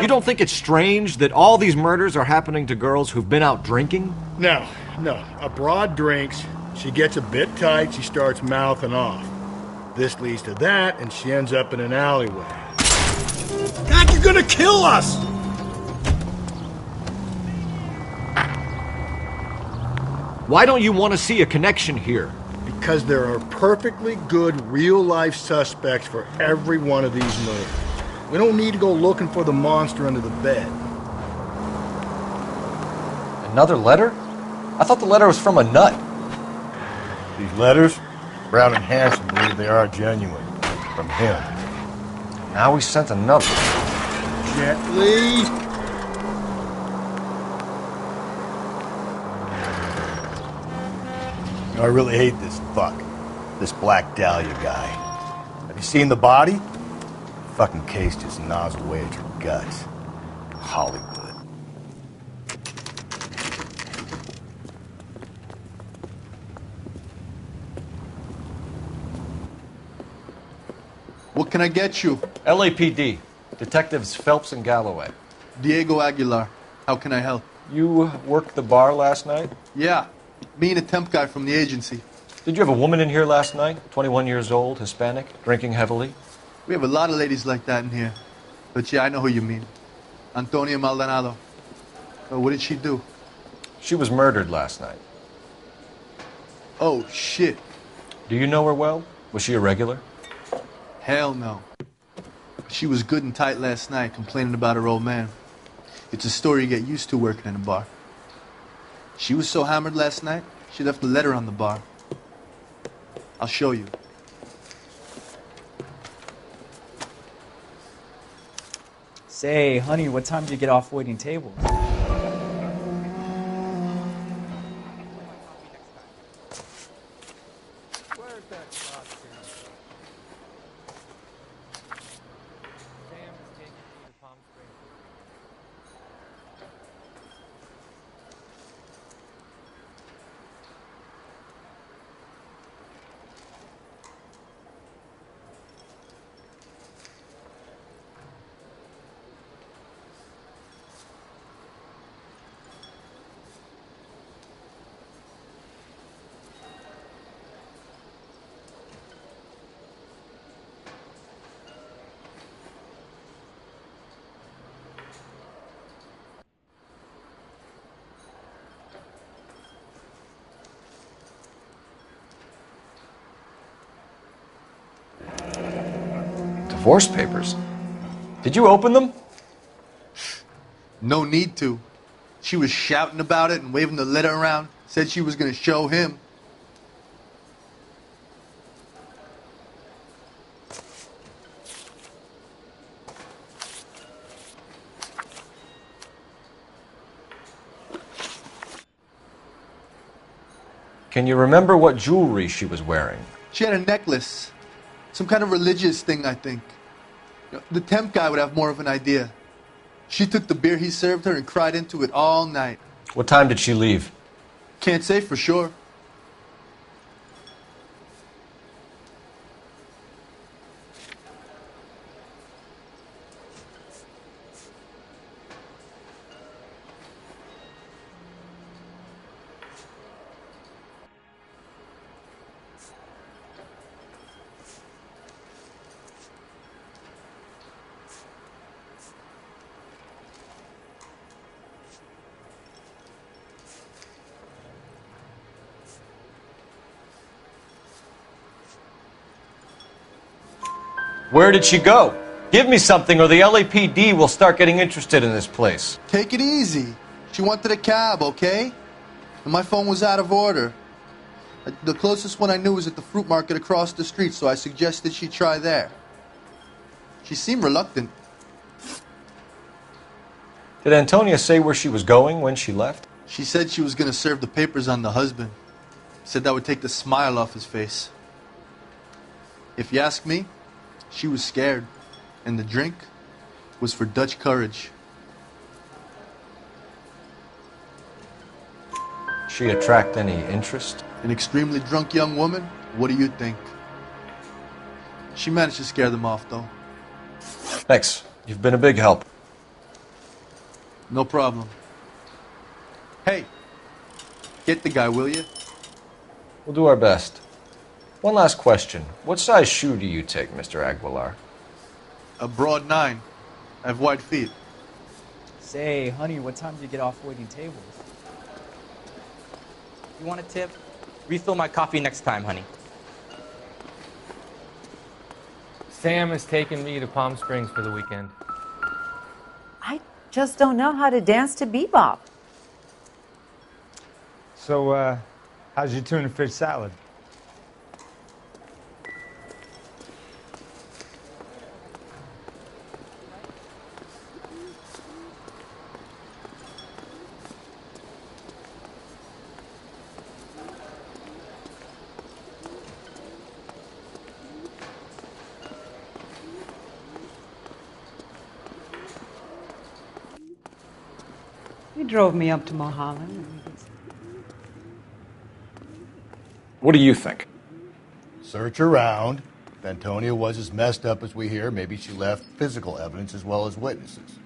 You don't think it's strange that all these murders are happening to girls who've been out drinking? No. A broad drinks, she gets a bit tight, she starts mouthing off. This leads to that, and she ends up in an alleyway. God, you're gonna kill us! Why don't you want to see a connection here? Because there are perfectly good real-life suspects for every one of these murders. We don't need to go looking for the monster under the bed. Another letter? I thought the letter was from a nut. These letters, Brown and Hanson believe they are genuine. From him. Now we sent another. Gently. I really hate this fuck. This Black Dahlia guy. Have you seen the body? Fucking case just gnaws away at your guts. Hollywood. What can I get you? LAPD. Detectives Phelps and Galloway. Diego Aguilar. How can I help? You worked the bar last night? Yeah. Me and a temp guy from the agency. Did you have a woman in here last night? 21 years old, Hispanic, drinking heavily? We have a lot of ladies like that in here. But yeah, I know who you mean. Antonia Maldonado. What did she do? She was murdered last night. Oh, shit. Do you know her well? Was she a regular? Hell no. She was good and tight last night, complaining about her old man. It's a story you get used to working in a bar. She was so hammered last night, she left a letter on the bar. I'll show you. Say, honey, what time do you get off waiting tables? Divorce papers. Did you open them? No need to. She was shouting about it and waving the letter around. Said she was going to show him. Can you remember what jewelry she was wearing? She had a necklace. Some kind of religious thing, I think. The temp guy would have more of an idea. She took the beer he served her and cried into it all night. What time did she leave? Can't say for sure. Where did she go? Give me something or the LAPD will start getting interested in this place. Take it easy. She wanted a cab, okay? And my phone was out of order. The closest one I knew was at the fruit market across the street, so I suggested she try there. She seemed reluctant. Did Antonia say where she was going when she left? She said she was going to serve the papers on the husband. Said that would take the smile off his face. If you ask me, she was scared, and the drink was for Dutch courage. She attract any interest? An extremely drunk young woman? What do you think? She managed to scare them off, though. Thanks. You've been a big help. No problem. Hey, get the guy, will you? We'll do our best. One last question. What size shoe do you take, Mr. Aguilar? A broad 9. I have wide feet. Say, honey, what time do you get off waiting tables? You want a tip? Refill my coffee next time, honey. Sam has taken me to Palm Springs for the weekend. I just don't know how to dance to bebop. So, how's your tuna fish salad? He drove me up to Mulholland. What do you think? Search around. If Antonia was as messed up as we hear, maybe she left physical evidence as well as witnesses.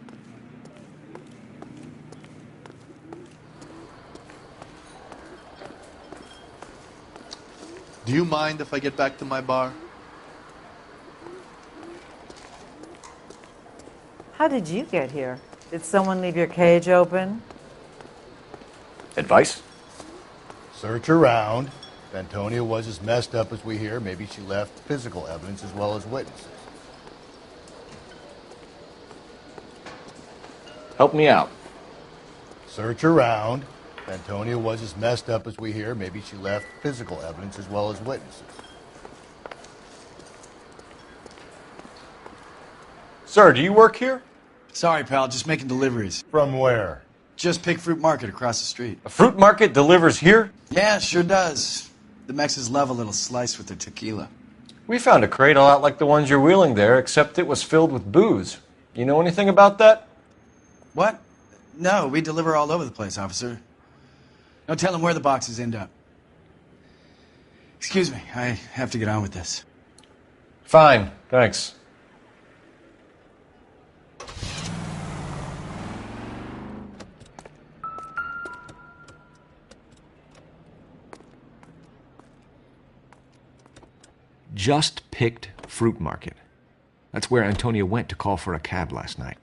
Do you mind if I get back to my bar? How did you get here? Did someone leave your cage open? Advice? Search around. If Antonia was as messed up as we hear, maybe she left physical evidence as well as witnesses. Help me out. Search around. If Antonia was as messed up as we hear, maybe she left physical evidence as well as witnesses. Sir, do you work here? Sorry, pal, just making deliveries. From where? Just Pig Fruit Market across the street. A fruit market delivers here? Yeah, sure does. The Mexes love a little slice with their tequila. We found a crate a lot like the ones you're wheeling there, except it was filled with booze. You know anything about that? What? No, we deliver all over the place, officer. Don't tell them where the boxes end up. Excuse me, I have to get on with this. Fine, thanks. Just picked fruit market. That's where Antonia went to call for a cab last night.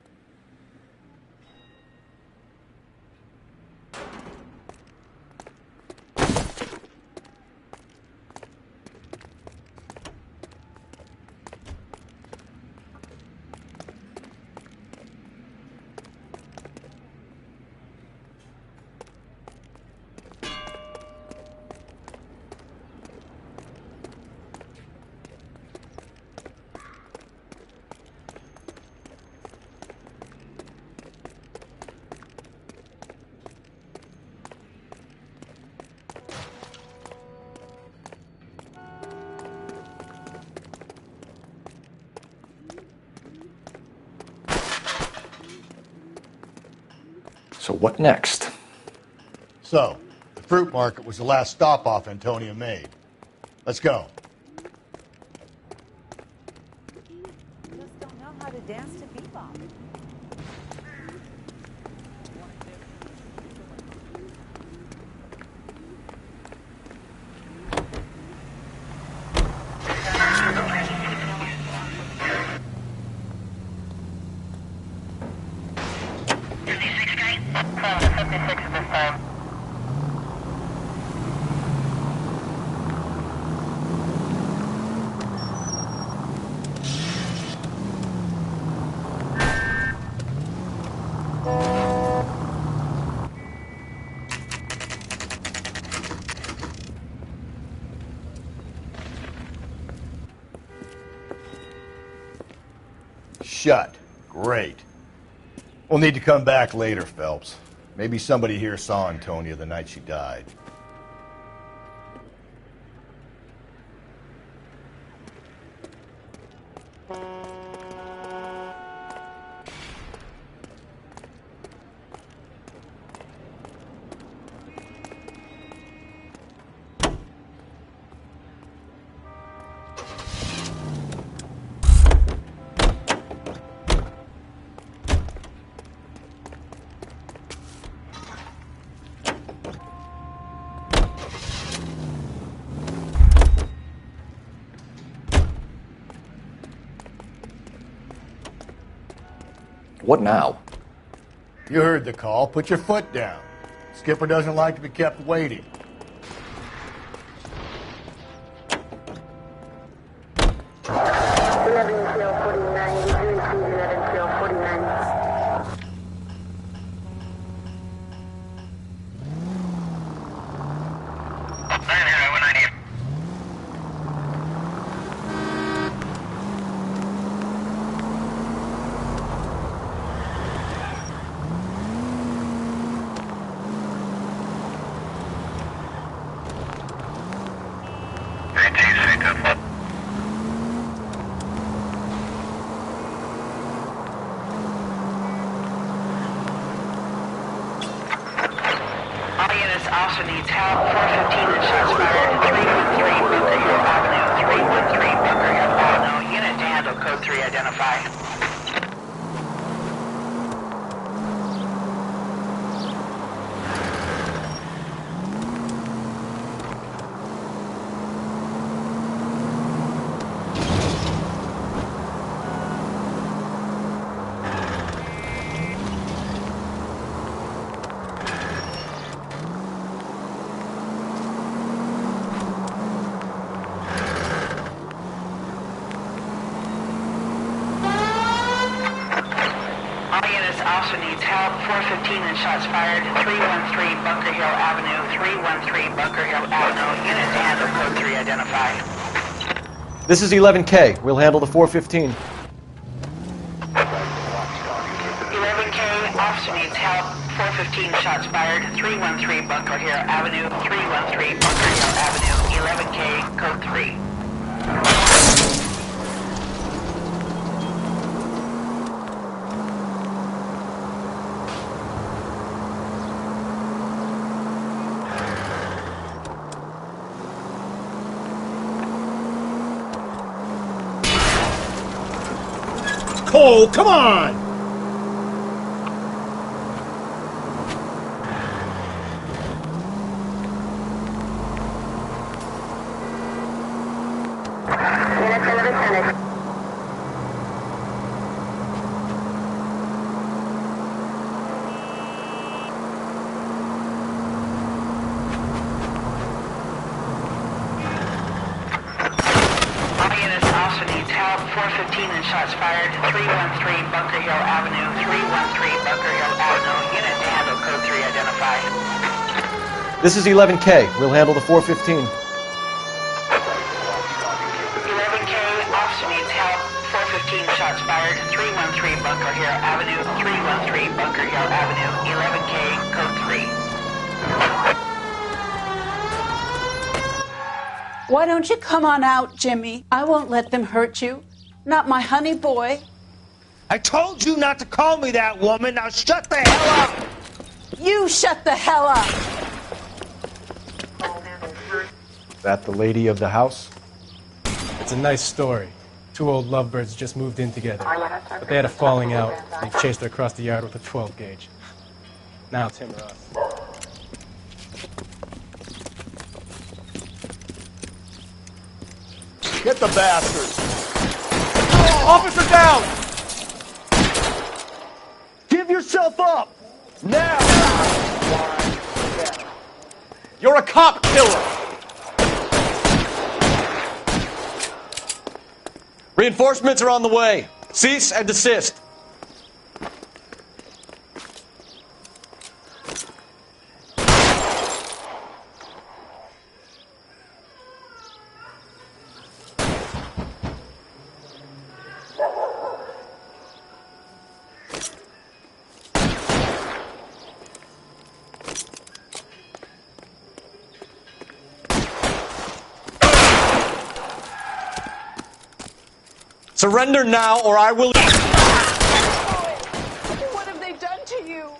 So what next? So, the fruit market was the last stop-off Antonia made. Let's go. Just don't know how to dance to bebop. Shut. Great. We'll need to come back later, Phelps. Maybe somebody here saw Antonia the night she died. What now? You heard the call. Put your foot down. Skipper doesn't like to be kept waiting. Also needs help. 415 and shots fired. 313 Bunker Hill Avenue. 313 Bunker Hill Avenue. Unit to handle code 3 identify. Also needs help. 415 and shots fired. 313 Bunker Hill Avenue. 313 Bunker Hill Avenue. Unit to handle code 3 identify. This is 11K. We'll handle the 415. 11K, officer needs help. 415 shots fired. 313 Bunker Hill Avenue. 313 Bunker Hill Avenue. 11K, code 3. Cole, come on! Shots fired. 313 Bunker Hill Avenue. 313 Bunker Hill Avenue. Unit to handle code 3 identify. This is 11K. We'll handle the 415. 11K, officer needs help. 415 shots fired. 313 Bunker Hill Avenue. 313 Bunker Hill Avenue. 11K, code 3. Why don't you come on out, Jimmy? I won't let them hurt you. Not my honey boy. I told you not to call me that, woman. Now shut the hell up! You shut the hell up! That the lady of the house? It's a nice story. Two old lovebirds just moved in together. But they had a falling out. They chased her across the yard with a 12 gauge. Now it's him or us. Get the bastard! Officer down! Give yourself up! Now! You're a cop killer! Reinforcements are on the way. Cease and desist. Surrender now, or I will... What have they done to you?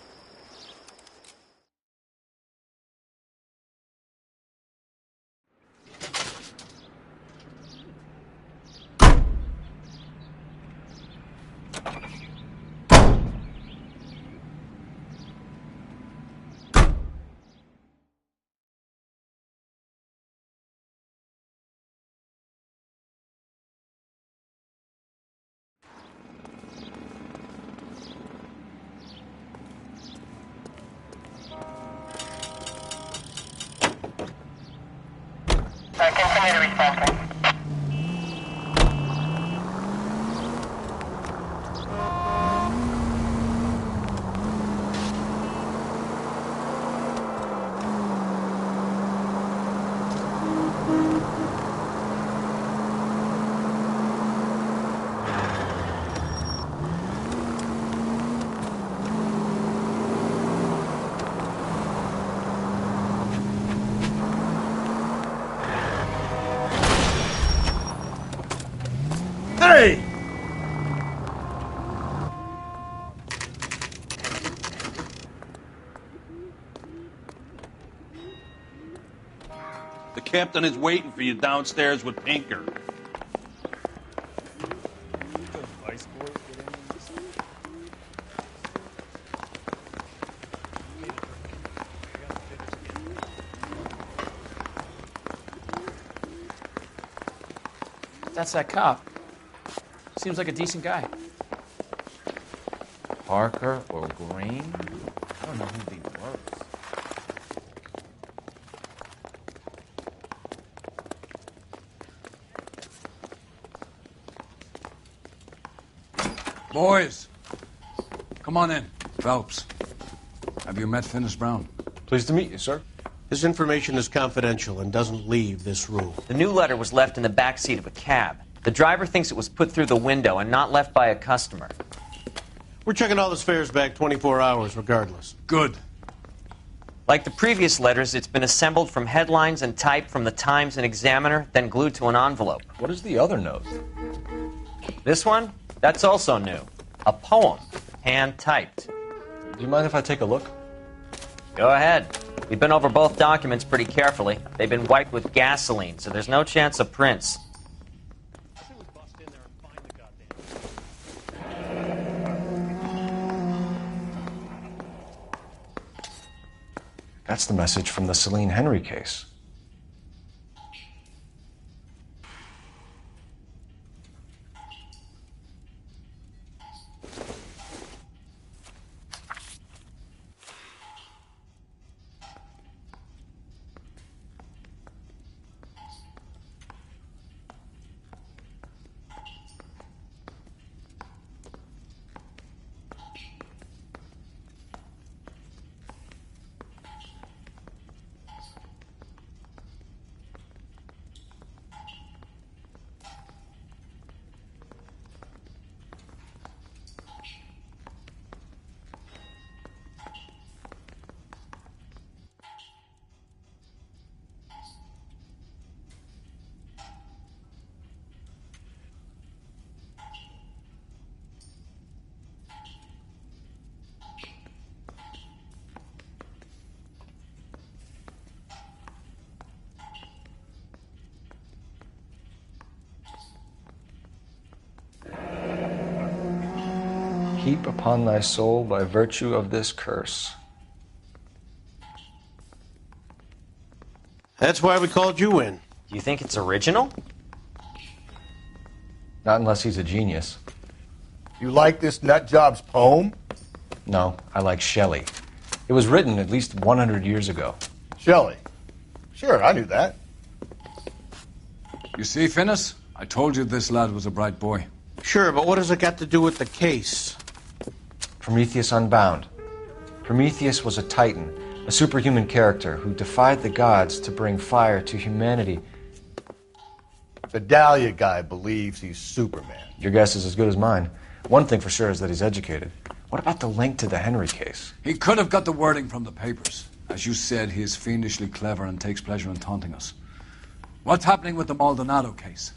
suspect. Hey! The captain is waiting for you downstairs with Pinker. That's that cop. Seems like a decent guy. Parker or Green? I don't know who these works. Boys, come on in. Phelps, have you met Finis Brown? Pleased to meet you, sir. This information is confidential and doesn't leave this room. The new letter was left in the back seat of a cab. The driver thinks it was put through the window and not left by a customer. We're checking all the fares back 24 hours regardless. Good. Like the previous letters, it's been assembled from headlines and typed from the Times and Examiner, then glued to an envelope. What is the other note? This one? That's also new. A poem, hand-typed. Do you mind if I take a look? Go ahead. We've been over both documents pretty carefully. They've been wiped with gasoline, so there's no chance of prints. That's the message from the Celine Henry case. Heap upon thy soul by virtue of this curse. That's why we called you in. Do you think it's original? Not unless he's a genius. You like this nutjob's poem? No, I like Shelley. It was written at least 100 years ago. Shelley? Sure, I knew that. You see, Finis? I told you this lad was a bright boy. Sure, but what has it got to do with the case? Prometheus Unbound. Prometheus was a titan, a superhuman character who defied the gods to bring fire to humanity. The Dahlia guy believes he's Superman. Your guess is as good as mine. One thing for sure is that he's educated. What about the link to the Henry case? He could have got the wording from the papers. As you said, he is fiendishly clever and takes pleasure in taunting us. What's happening with the Maldonado case?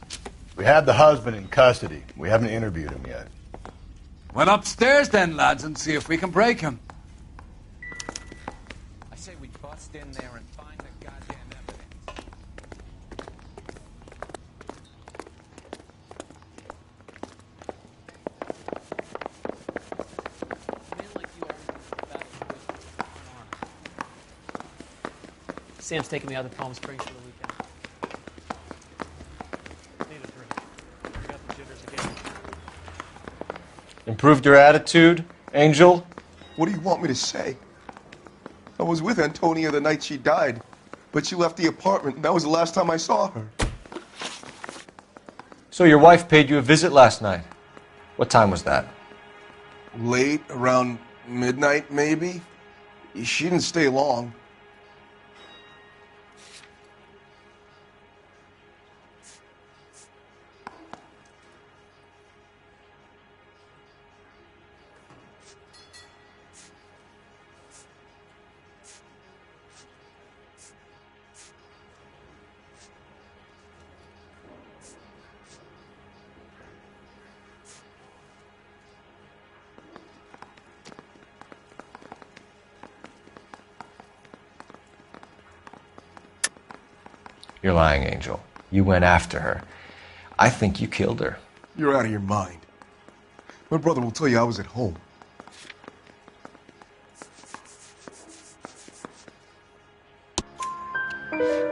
We have the husband in custody. We haven't interviewed him yet. Well, upstairs then, lads, and see if we can break him. I say we bust in there and find the goddamn evidence. Sam's taking me out to Palm Springs for the weekend. Need a drink. I got the jitters again. Improved your attitude, Angel? What do you want me to say? I was with Antonia the night she died, but she left the apartment, and that was the last time I saw her. So your wife paid you a visit last night. What time was that? Late, around midnight, maybe. She didn't stay long. You're lying, Angel. You went after her. I think you killed her. You're out of your mind. My brother will tell you I was at home.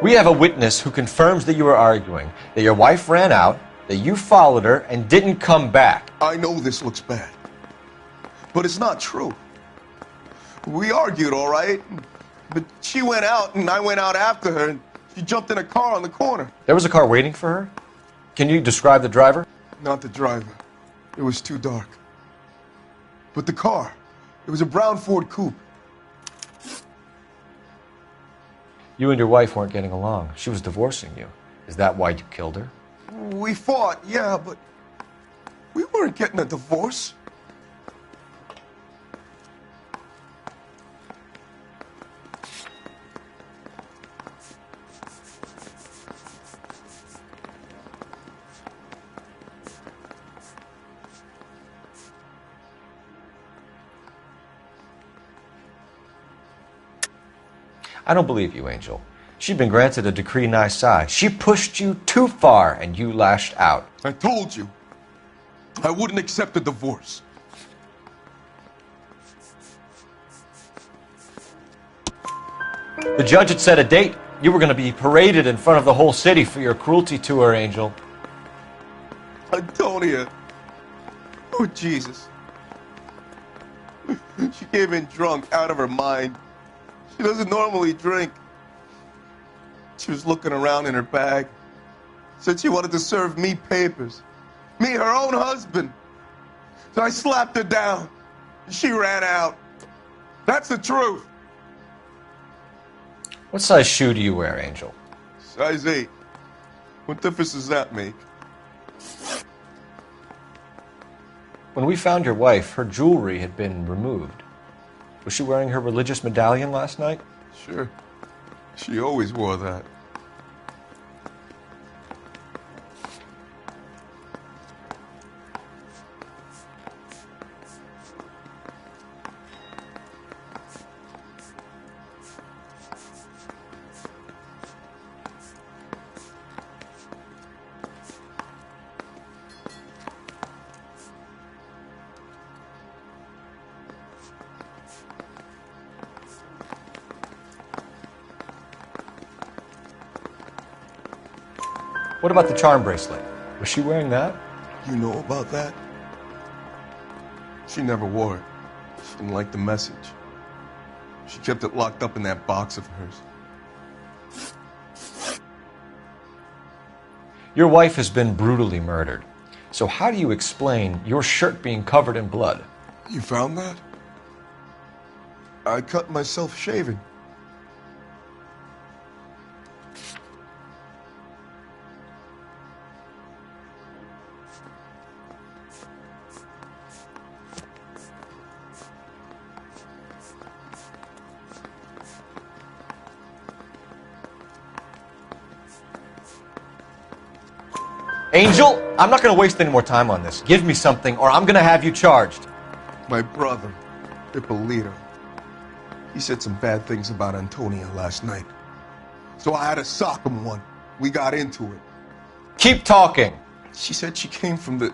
We have a witness who confirms that you were arguing, that your wife ran out, that you followed her, and didn't come back. I know this looks bad, but it's not true. We argued, all right? But she went out, and I went out after her, and she jumped in a car on the corner. There was a car waiting for her? Can you describe the driver? Not the driver. It was too dark. But the car, it was a brown Ford coupe. You and your wife weren't getting along. She was divorcing you. Is that why you killed her? We fought, yeah, but we weren't getting a divorce. I don't believe you, Angel. She'd been granted a decree nisi. She pushed you too far, and you lashed out. I told you, I wouldn't accept a divorce. The judge had set a date. You were going to be paraded in front of the whole city for your cruelty to her, Angel. Antonia. Oh, Jesus. She came in drunk, out of her mind. She doesn't normally drink. She was looking around in her bag. Said she wanted to serve me papers. Me, her own husband. So I slapped her down. She ran out. That's the truth. What size shoe do you wear, Angel? Size 8. What difference does that make? When we found your wife, her jewelry had been removed. Was she wearing her religious medallion last night? Sure. She always wore that. What about the charm bracelet? Was she wearing that? You know about that? She never wore it. She didn't like the message. She kept it locked up in that box of hers. Your wife has been brutally murdered. So how do you explain your shirt being covered in blood? You found that? I cut myself shaving. Angel, I'm not going to waste any more time on this. Give me something or I'm going to have you charged. My brother, Ippolito, he said some bad things about Antonia last night. So I had to sock him one. We got into it. Keep talking. She said she came from the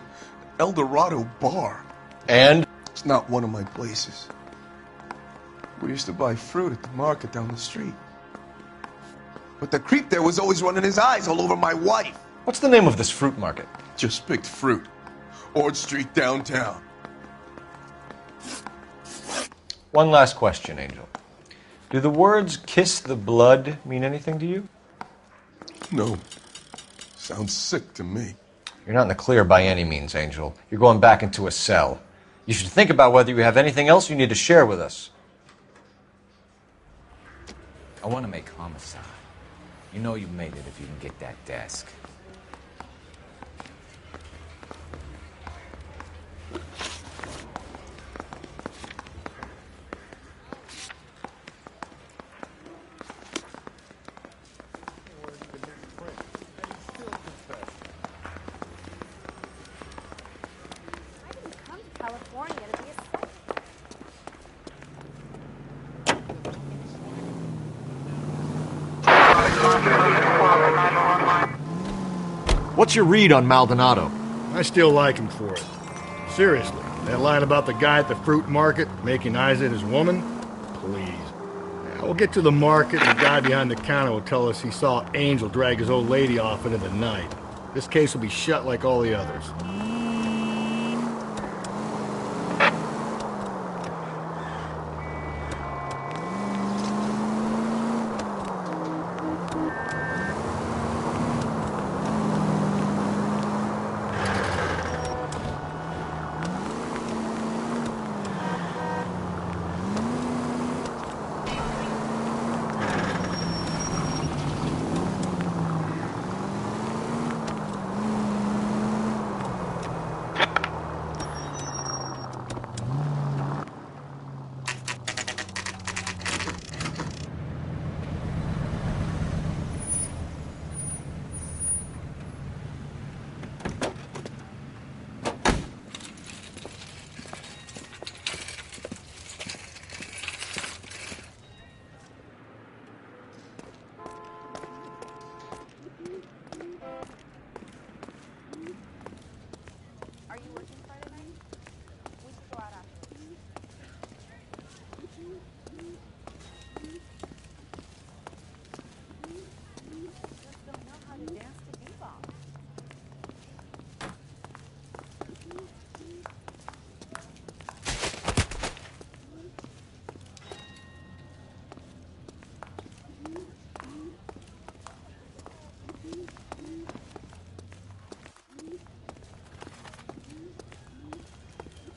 El Dorado bar. And? It's not one of my places. We used to buy fruit at the market down the street. But the creep there was always running his eyes all over my wife. What's the name of this fruit market? Just picked fruit. Ord Street downtown. One last question, Angel. Do the words kiss the blood mean anything to you? No. Sounds sick to me. You're not in the clear by any means, Angel. You're going back into a cell. You should think about whether you have anything else you need to share with us. I want to make homicide. You know you made it if you can get that desk. What's your read on Maldonado? I still like him for it. Seriously, that line about the guy at the fruit market making eyes at his woman? Please. Now, we'll get to the market and the guy behind the counter will tell us he saw Angel drag his old lady off into the night. This case will be shut like all the others.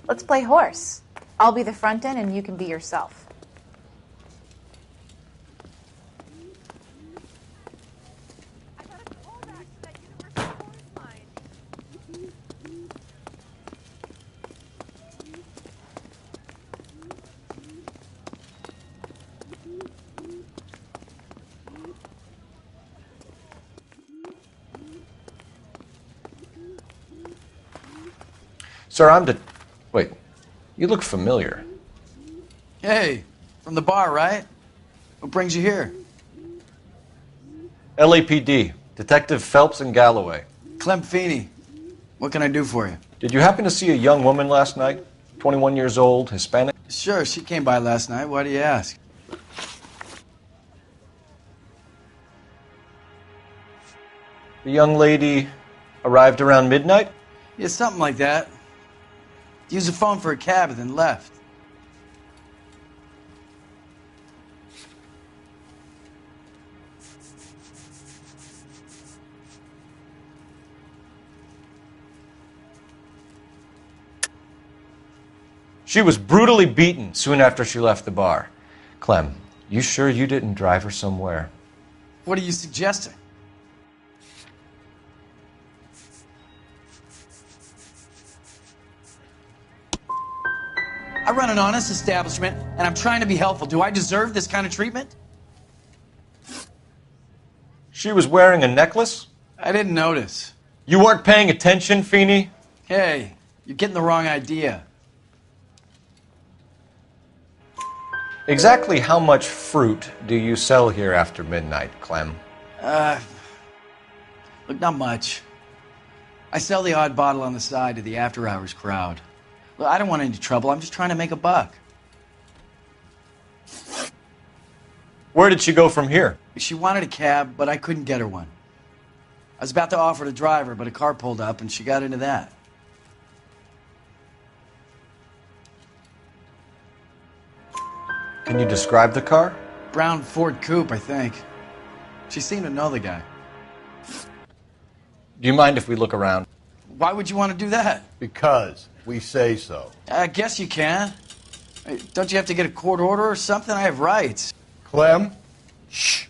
Let's play horse. I'll be the front end and you can be yourself. Sir, Wait, you look familiar. Hey, from the bar, right? What brings you here? LAPD, Detective Phelps and Galloway. Clem Feeney. What can I do for you? Did you happen to see a young woman last night? 21 years old, Hispanic? Sure, she came by last night. Why do you ask? The young lady arrived around midnight? Yeah, something like that. Used the phone for a cab and then left. She was brutally beaten soon after she left the bar. Clem, you sure you didn't drive her somewhere? What are you suggesting? I run an honest establishment, and I'm trying to be helpful. Do I deserve this kind of treatment? She was wearing a necklace? I didn't notice. You weren't paying attention, Feeney? Hey, you're getting the wrong idea. Exactly how much fruit do you sell here after midnight, Clem? Look, not much. I sell the odd bottle on the side to the after-hours crowd. Look, I don't want any trouble. I'm just trying to make a buck. Where did she go from here? She wanted a cab, but I couldn't get her one. I was about to offer to drive her, but a car pulled up, and she got into that. Can you describe the car? Brown Ford Coupe, I think. She seemed to know the guy. Do you mind if we look around? Why would you want to do that? Because we say so. I guess you can. Don't you have to get a court order or something? I have rights. Clem? Shh.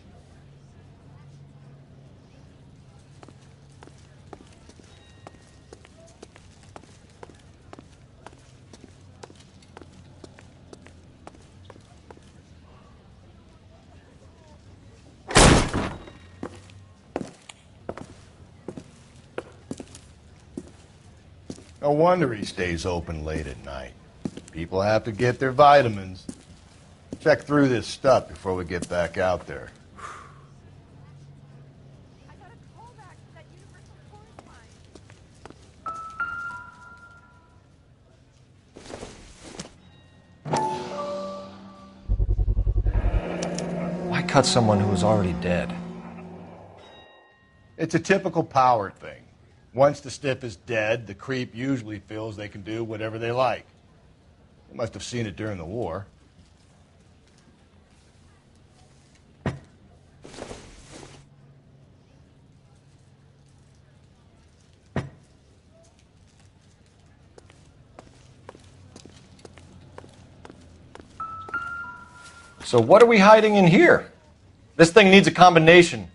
No wonder he stays open late at night. People have to get their vitamins. Check through this stuff before we get back out there. Why cut someone who was already dead? It's a typical power thing. Once the stiff is dead, the creep usually feels they can do whatever they like. They must have seen it during the war. So what are we hiding in here? This thing needs a combination.